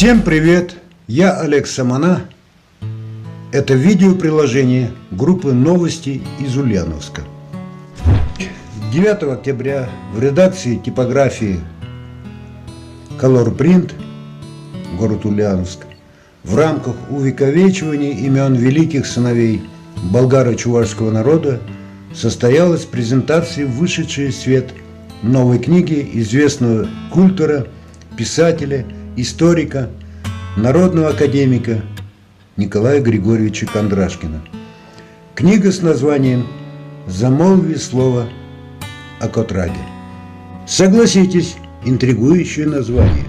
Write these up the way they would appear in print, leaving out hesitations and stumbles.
Всем привет! Я Олег Самана. Это видеоприложение группы «Новости» из Ульяновска. 9 октября в редакции типографии Color Print, город Ульяновск, в рамках увековечивания имен великих сыновей болгаро-чувашского народа состоялась презентация вышедшей в свет новой книги известного скульптора, писателя, историка, народного академика Николая Григорьевича Кондрашкина. Книга с названием «Замолви слово о Котраге». Согласитесь, интригующее название.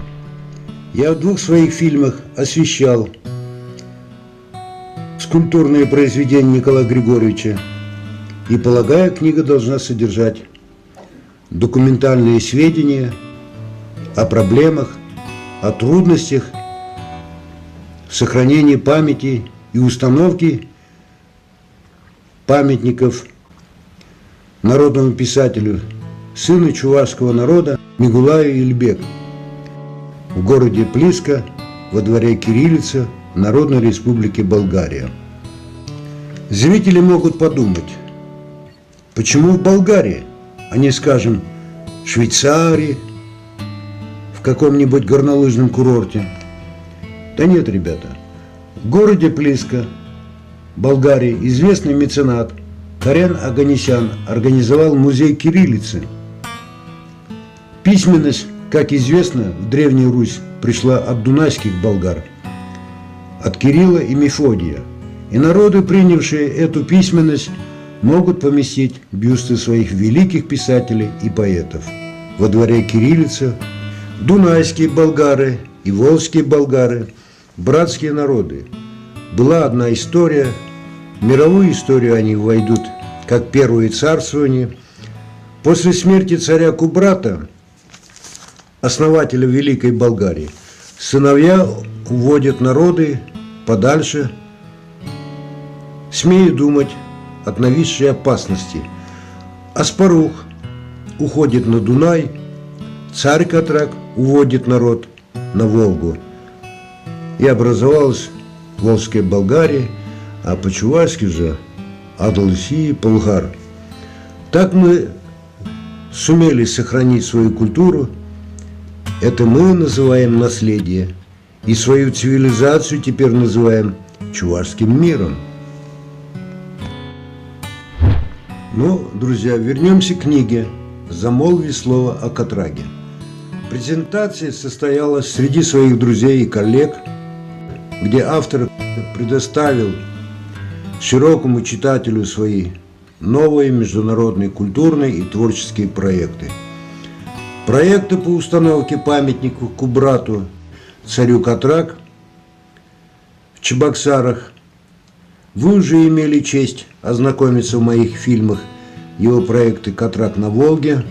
Я в двух своих фильмах освещал скульптурные произведения Николая Григорьевича, и, полагаю, книга должна содержать документальные сведения о проблемах, о трудностях сохранения памяти и установки памятников народному писателю, сыну чувашского народа Мигулаю Илбек в городе Плиска, во дворе Кириллица, Народной Республики Болгария. Зрители могут подумать, почему в Болгарии, а не, скажем, в Швейцарии, в каком-нибудь горнолыжном курорте? Да нет, ребята. В городе Плиска, Болгарии, известный меценат Карен Оганесян организовал музей кириллицы. Письменность, как известно, в Древнюю Русь пришла от дунайских болгар, от Кирилла и Мефодия. И народы, принявшие эту письменность, могут поместить бюсты своих великих писателей и поэтов. Во дворе кириллица дунайские болгары и волжские болгары, братские народы. Была одна история, в мировую историю они войдут как первое царствование. После смерти царя Кубрата, основателя Великой Болгарии, сыновья уводят народы подальше, смею думать, от нависшей опасности. Аспарух уходит на Дунай, царь Котрак уводит народ на Волгу. И образовалась Волжская Болгария, а по-чувашски же Адалсия, Болгар. Так мы сумели сохранить свою культуру. Это мы называем наследие. И свою цивилизацию теперь называем чувашским миром. Ну, друзья, вернемся к книге «Замолви слово о Котраге». Презентация состоялась среди своих друзей и коллег, где автор предоставил широкому читателю свои новые международные культурные и творческие проекты. Проекты по установке памятника Кубрату, царю Котрак в Чебоксарах. Вы уже имели честь ознакомиться в моих фильмах его проекты «Котрак на Волге».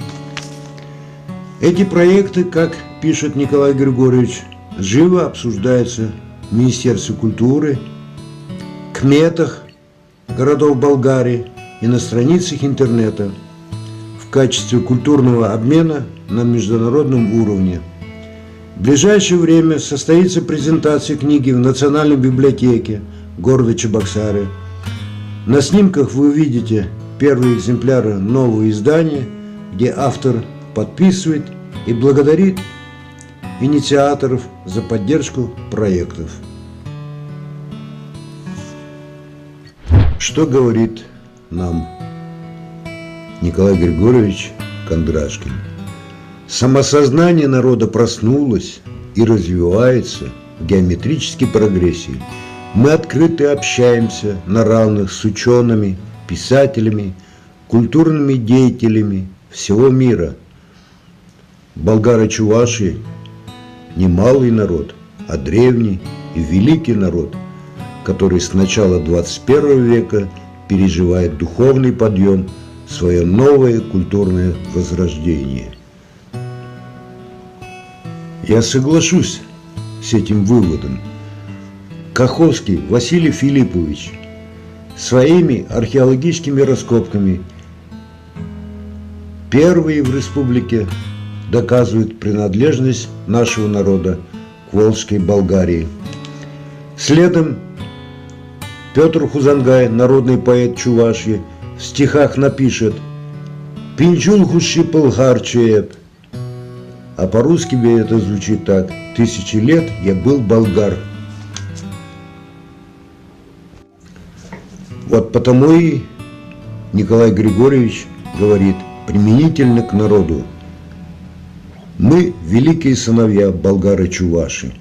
Эти проекты, как пишет Николай Григорьевич, живо обсуждаются в Министерстве культуры, кметах городов Болгарии и на страницах интернета в качестве культурного обмена на международном уровне. В ближайшее время состоится презентация книги в Национальной библиотеке города Чебоксары. На снимках вы увидите первые экземпляры нового издания, где автор подписывает и благодарит инициаторов за поддержку проектов. Что говорит нам Николай Григорьевич Кондрашкин? Самосознание народа проснулось и развивается в геометрической прогрессии. Мы открыто общаемся на равных с учеными, писателями, культурными деятелями всего мира. Болгары-чуваши не малый народ, а древний и великий народ, который с начала 21 века переживает духовный подъем, свое новое культурное возрождение. Я соглашусь с этим выводом. Каховский Василий Филиппович своими археологическими раскопками первые в республике доказывают принадлежность нашего народа к Волжской Болгарии. Следом Петр Хузангай, народный поэт Чувашии, в стихах напишет «Пинчулхуши пылгарчуеп». А по-русски это звучит так: «Тысячи лет я был болгар». Вот потому и Николай Григорьевич говорит применительно к народу: мы великие сыновья болгары-чуваши.